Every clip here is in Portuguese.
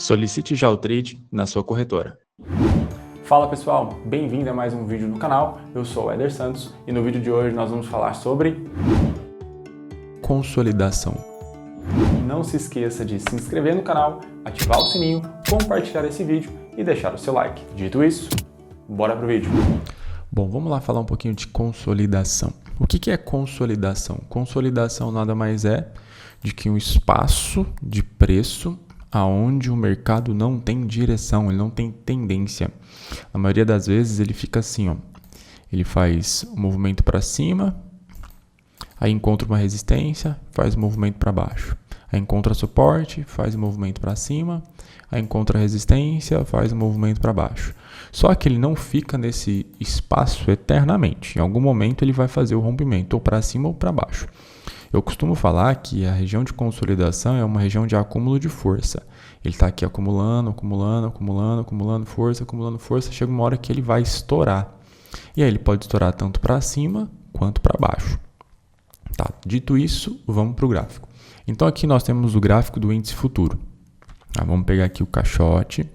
Solicite já o trade na sua corretora. Fala pessoal, bem-vindo a mais um vídeo no canal. Eu sou o Éder Santos e no vídeo de hoje nós vamos falar sobre consolidação. Não se esqueça de se inscrever no canal, ativar o sininho, compartilhar esse vídeo e deixar o seu like. Dito isso, bora pro vídeo. Bom, vamos lá falar um pouquinho de consolidação. O que é consolidação? Consolidação nada mais é de que um espaço de preço aonde o mercado não tem direção, ele não tem tendência. A maioria das vezes ele fica assim, ó. Ele faz um movimento para cima, aí encontra uma resistência, faz um movimento para baixo. Aí encontra suporte, faz um movimento para cima, aí encontra resistência, faz um movimento para baixo. Só que ele não fica nesse espaço eternamente. Em algum momento ele vai fazer o rompimento ou para cima ou para baixo. Eu costumo falar que a região de consolidação é uma região de acúmulo de força. Ele está aqui acumulando força, chega uma hora que ele vai estourar. E aí ele pode estourar tanto para cima quanto para baixo. Tá? Dito isso, vamos para o gráfico. Então aqui nós temos o gráfico do índice futuro. Tá? Vamos pegar aqui o caixote,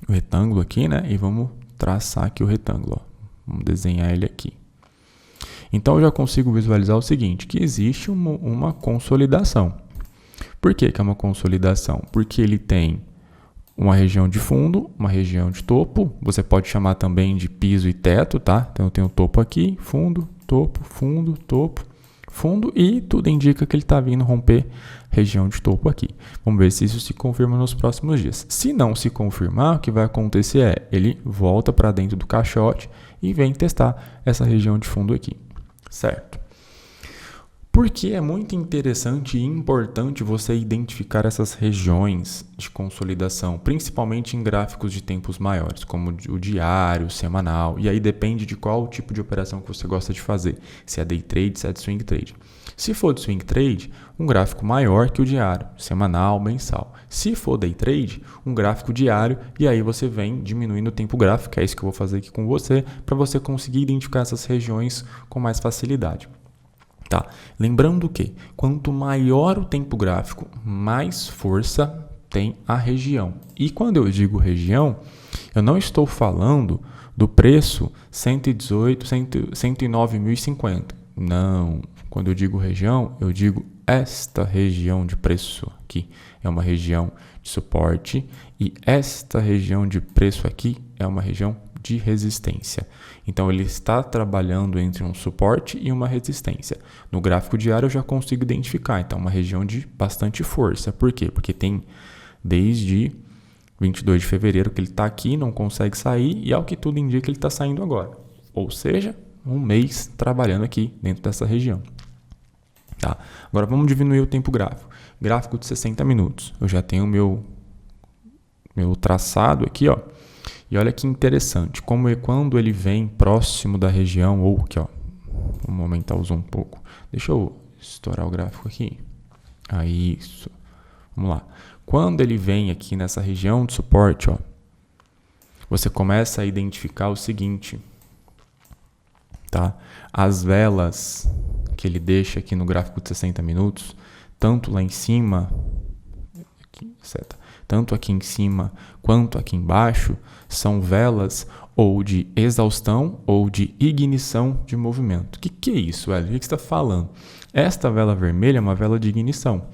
o retângulo aqui, né? E vamos traçar aqui o retângulo. Ó. Vamos desenhar ele aqui. Então, eu já consigo visualizar o seguinte, que existe uma consolidação. Por que é uma consolidação? Porque ele tem uma região de fundo, uma região de topo. Você pode chamar também de piso e teto, tá? Então, eu tenho o topo aqui, fundo, topo, fundo. E tudo indica que ele está vindo romper região de topo aqui. Vamos ver se isso se confirma nos próximos dias. Se não se confirmar, o que vai acontecer é, ele volta para dentro do caixote e vem testar essa região de fundo aqui. Certo? Porque é muito interessante e importante você identificar essas regiões de consolidação, principalmente em gráficos de tempos maiores, como o diário, o semanal, e aí depende de qual tipo de operação que você gosta de fazer, se é day trade, se é de swing trade. Se for de swing trade, um gráfico maior que o diário, semanal, mensal. Se for day trade, um gráfico diário, e aí você vem diminuindo o tempo gráfico, é isso que eu vou fazer aqui com você, para você conseguir identificar essas regiões com mais facilidade. Tá? Lembrando que quanto maior o tempo gráfico, mais força tem a região. E quando eu digo região, eu não estou falando do preço 118, 109.050. Não. Quando eu digo região, eu digo esta região de preço aqui é uma região de suporte e esta região de preço aqui é uma região de resistência. Então, ele está trabalhando entre um suporte e uma resistência. No gráfico diário, eu já consigo identificar. Então, uma região de bastante força. Por quê? Porque tem desde 22 de fevereiro que ele está aqui, não consegue sair e, ao que tudo indica, ele está saindo agora. Ou seja, um mês trabalhando aqui dentro dessa região. Tá? Agora, vamos diminuir o tempo gráfico. Gráfico de 60 minutos. Eu já tenho o meu traçado aqui, ó. E olha que interessante, como quando ele vem próximo da região, ou aqui, ó, vamos aumentar o zoom um pouco. Deixa eu estourar o gráfico aqui. Aí, isso. Vamos lá. Quando ele vem aqui nessa região de suporte, ó, você começa a identificar o seguinte, tá? As velas que ele deixa aqui no gráfico de 60 minutos, tanto lá em cima, aqui, seta, tanto aqui em cima quanto aqui embaixo, são velas ou de exaustão ou de ignição de movimento. O que é isso, velho? O que você está falando? Esta vela vermelha é uma vela de ignição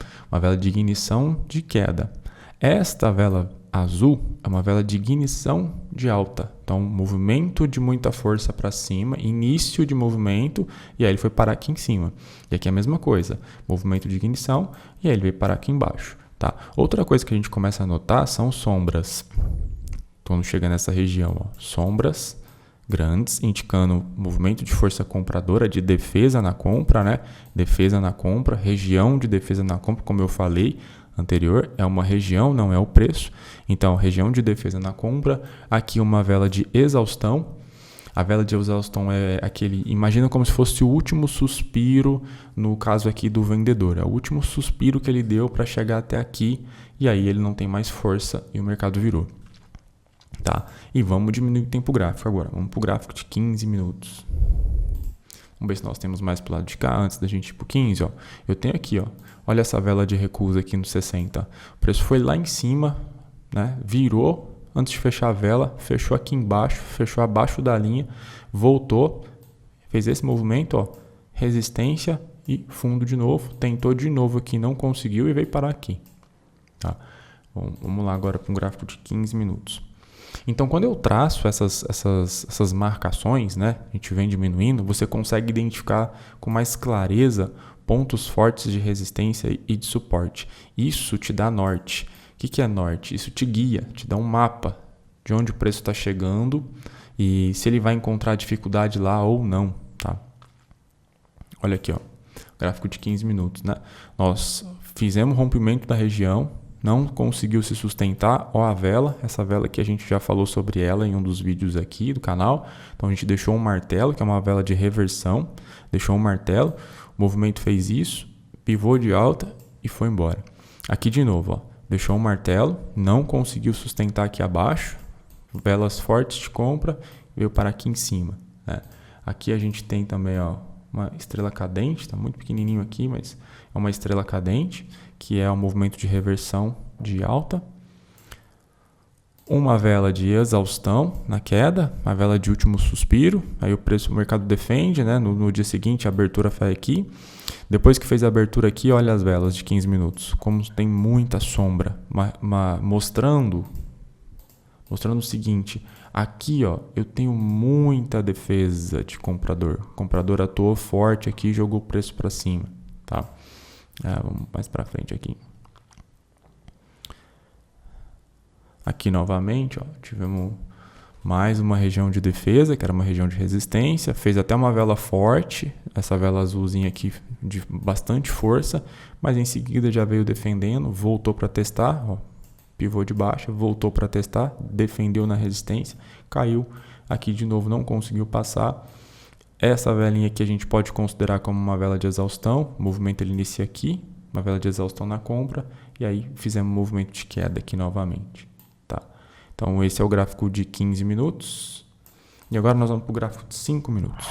de queda. Esta vela azul é uma vela de ignição de alta. Então, movimento de muita força para cima, início de movimento, e aí ele foi parar aqui em cima. E aqui é a mesma coisa, movimento de ignição, e aí ele veio parar aqui embaixo. Tá? Outra coisa que a gente começa a notar são sombras. Quando chega nessa região, ó, sombras grandes, indicando movimento de força compradora, de defesa na compra, né? Defesa na compra, região de defesa na compra, como eu falei anterior, é uma região, não é o preço. Então, região de defesa na compra, aqui uma vela de exaustão. A vela de exaustão é aquele, imagina como se fosse o último suspiro, no caso aqui do vendedor, é o último suspiro que ele deu para chegar até aqui, e aí ele não tem mais força e o mercado virou. Tá? E vamos diminuir o tempo gráfico agora. Vamos para o gráfico de 15 minutos. Vamos ver se nós temos mais para o lado de cá antes da gente ir para o 15. Ó. Eu tenho aqui, ó, olha essa vela de recusa aqui no 60. O preço foi lá em cima, né? Virou antes de fechar a vela, fechou aqui embaixo, fechou abaixo da linha, voltou, fez esse movimento, ó, resistência e fundo de novo, tentou de novo aqui, não conseguiu e veio parar aqui. Tá? Bom, vamos lá agora para um gráfico de 15 minutos. Então, quando eu traço essas marcações, né, a gente vem diminuindo, você consegue identificar com mais clareza pontos fortes de resistência e de suporte. Isso te dá norte. O que é norte? Isso te guia, te dá um mapa de onde o preço está chegando e se ele vai encontrar dificuldade lá ou não. Tá? Olha aqui, ó, gráfico de 15 minutos. Né? Nós fizemos o rompimento da região, não conseguiu se sustentar, ó a vela, essa vela aqui a gente já falou sobre ela em um dos vídeos aqui do canal, então a gente deixou um martelo, que é uma vela de reversão, deixou um martelo, o movimento fez isso, pivô de alta e foi embora. Aqui de novo, ó, deixou um martelo, não conseguiu sustentar aqui abaixo, velas fortes de compra, veio parar aqui em cima. Né? Aqui a gente tem também, ó, uma estrela cadente, está muito pequenininho aqui, mas é uma estrela cadente, que é um movimento de reversão de alta. Uma vela de exaustão na queda, a vela de último suspiro, aí o mercado defende, né? No dia seguinte a abertura foi aqui. Depois que fez a abertura aqui, olha as velas de 15 minutos, como tem muita sombra, mostrando o seguinte, aqui ó, eu tenho muita defesa de comprador. O comprador atuou forte aqui e jogou o preço para cima, tá? Vamos mais para frente aqui. Aqui novamente, ó, tivemos mais uma região de defesa, que era uma região de resistência. Fez até uma vela forte, essa vela azulzinha aqui de bastante força, mas em seguida já veio defendendo, voltou para testar, ó, pivô de baixa, voltou para testar, defendeu na resistência, caiu aqui de novo, não conseguiu passar. Essa velinha aqui a gente pode considerar como uma vela de exaustão, o movimento ele inicia aqui, uma vela de exaustão na compra, e aí fizemos um movimento de queda aqui novamente. Tá? Então esse é o gráfico de 15 minutos, e agora nós vamos para o gráfico de 5 minutos.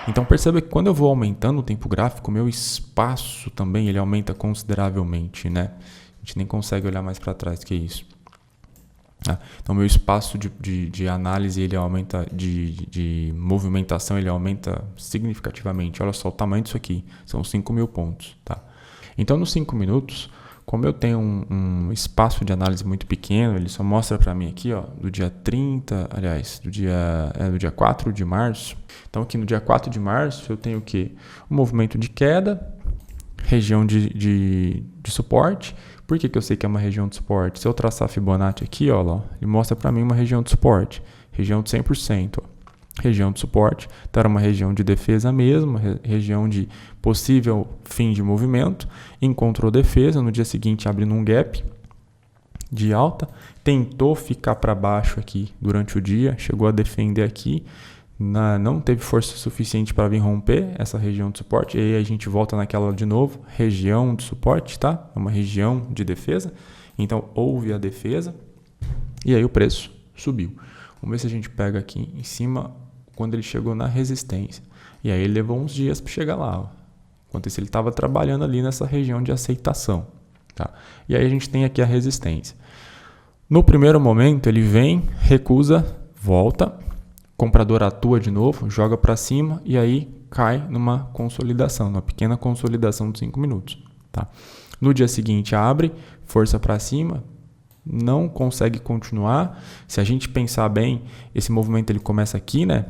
Então perceba que quando eu vou aumentando o tempo gráfico, meu espaço também ele aumenta consideravelmente, né? A gente nem consegue olhar mais para trás que isso. Então meu espaço de análise ele aumenta, de movimentação ele aumenta significativamente. Olha só o tamanho disso aqui, são 5.000 pontos. Tá? Então nos 5 minutos, como eu tenho um espaço de análise muito pequeno, ele só mostra para mim aqui, ó, do dia 30, aliás, do dia 4 de março. Então aqui no dia 4 de março eu tenho o quê? Um movimento de queda, região de suporte. Por que eu sei que é uma região de suporte? Se eu traçar Fibonacci aqui, ó, ele mostra para mim uma região de suporte, região de 100%. Ó. Região de suporte, então era uma região de defesa mesmo, região de possível fim de movimento, encontrou defesa, no dia seguinte abrindo um gap de alta, tentou ficar para baixo aqui durante o dia, chegou a defender aqui, não teve força suficiente para vir romper essa região de suporte, e aí a gente volta naquela de novo, região de suporte, tá? É uma região de defesa, então houve a defesa, e aí o preço subiu. Vamos ver se a gente pega aqui em cima, quando ele chegou na resistência, e aí ele levou uns dias para chegar lá, ó. Enquanto isso ele estava trabalhando ali nessa região de aceitação, tá? E aí a gente tem aqui a resistência. No primeiro momento ele vem, recusa, volta, comprador atua de novo, joga para cima e aí cai numa consolidação, numa pequena consolidação de 5 minutos. Tá? No dia seguinte abre, força para cima, não consegue continuar. Se a gente pensar bem, esse movimento ele começa aqui, né?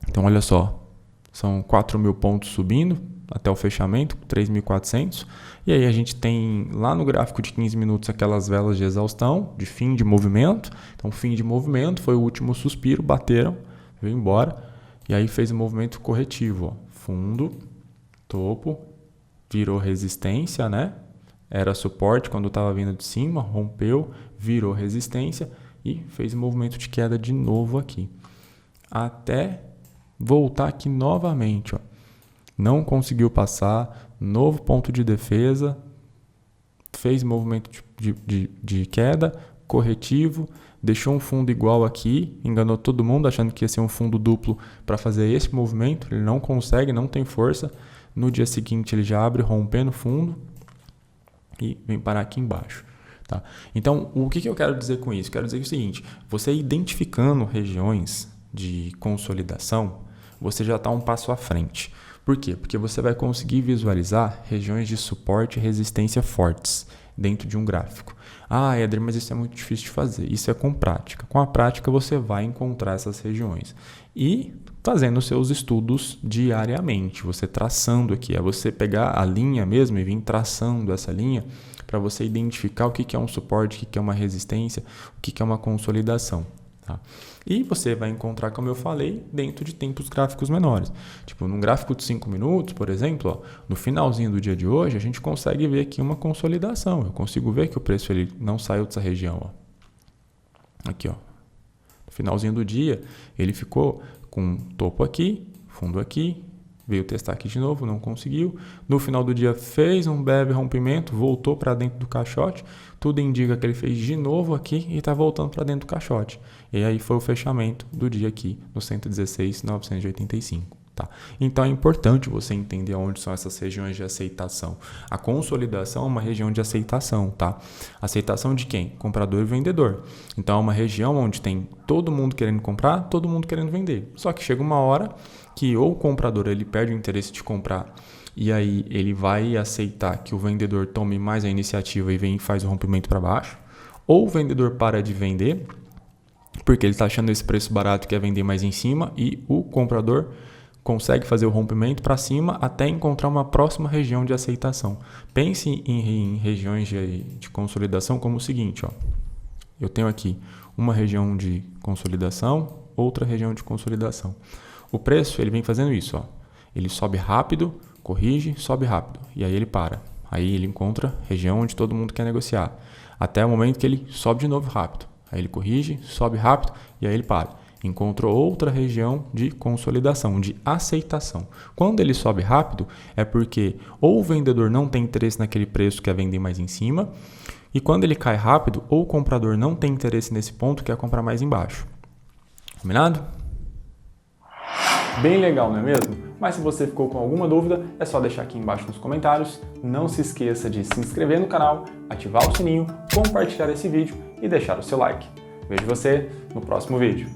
Então olha só, são 4.000 pontos subindo até o fechamento, 3.400. E aí a gente tem lá no gráfico de 15 minutos aquelas velas de exaustão, de fim de movimento. Então fim de movimento foi o último suspiro, bateram, veio embora. E aí fez um movimento corretivo, ó. Fundo, topo, virou resistência, né? Era suporte quando estava vindo de cima, rompeu, virou resistência e fez um movimento de queda de novo aqui. Até voltar aqui novamente, ó. Não conseguiu passar, novo ponto de defesa, fez movimento de queda, corretivo, deixou um fundo igual aqui, enganou todo mundo achando que ia ser um fundo duplo para fazer esse movimento, ele não consegue, não tem força. No dia seguinte ele já abre rompendo fundo e vem parar aqui embaixo. Tá? Então, o que eu quero dizer com isso? Quero dizer o seguinte, você identificando regiões de consolidação, você já está um passo à frente. Por quê? Porque você vai conseguir visualizar regiões de suporte e resistência fortes dentro de um gráfico. Ah, Éder, mas isso é muito difícil de fazer. Isso é com prática. Com a prática você vai encontrar essas regiões. E fazendo seus estudos diariamente, você traçando aqui, é você pegar a linha mesmo e vir traçando essa linha para você identificar o que é um suporte, o que é uma resistência, o que é uma consolidação. Tá? E você vai encontrar, como eu falei, dentro de tempos gráficos menores. Tipo, num gráfico de 5 minutos, por exemplo, ó, no finalzinho do dia de hoje, a gente consegue ver aqui uma consolidação. Eu consigo ver que o preço ele não saiu dessa região. Ó. Aqui, ó. No finalzinho do dia, ele ficou com topo aqui, fundo aqui, veio testar aqui de novo, não conseguiu. No final do dia fez um breve rompimento, voltou para dentro do caixote. Tudo indica que ele fez de novo aqui e está voltando para dentro do caixote. E aí foi o fechamento do dia aqui no 116.985. Tá? Então é importante você entender onde são essas regiões de aceitação. A consolidação é uma região de aceitação. Tá? Aceitação de quem? Comprador e vendedor. Então é uma região onde tem todo mundo querendo comprar, todo mundo querendo vender. Só que chega uma hora que ou o comprador ele perde o interesse de comprar e aí ele vai aceitar que o vendedor tome mais a iniciativa e vem e faz o rompimento para baixo, ou o vendedor para de vender porque ele está achando esse preço barato, quer vender mais em cima, e o comprador consegue fazer o rompimento para cima até encontrar uma próxima região de aceitação. Pense em regiões de consolidação como o seguinte, ó. Eu tenho aqui uma região de consolidação, outra região de consolidação. O preço ele vem fazendo isso, ó. Ele sobe rápido, corrige, sobe rápido e aí ele para. Aí ele encontra região onde todo mundo quer negociar, até o momento que ele sobe de novo rápido. Aí ele corrige, sobe rápido e aí ele para. Encontrou outra região de consolidação, de aceitação. Quando ele sobe rápido, é porque ou o vendedor não tem interesse naquele preço, quer vender mais em cima, e quando ele cai rápido, ou o comprador não tem interesse nesse ponto, quer comprar mais embaixo. Combinado? Bem legal, não é mesmo? Mas se você ficou com alguma dúvida, é só deixar aqui embaixo nos comentários. Não se esqueça de se inscrever no canal, ativar o sininho, compartilhar esse vídeo e deixar o seu like. Vejo você no próximo vídeo.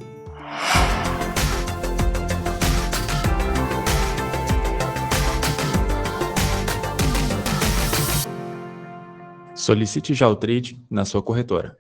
Solicite já o trade na sua corretora.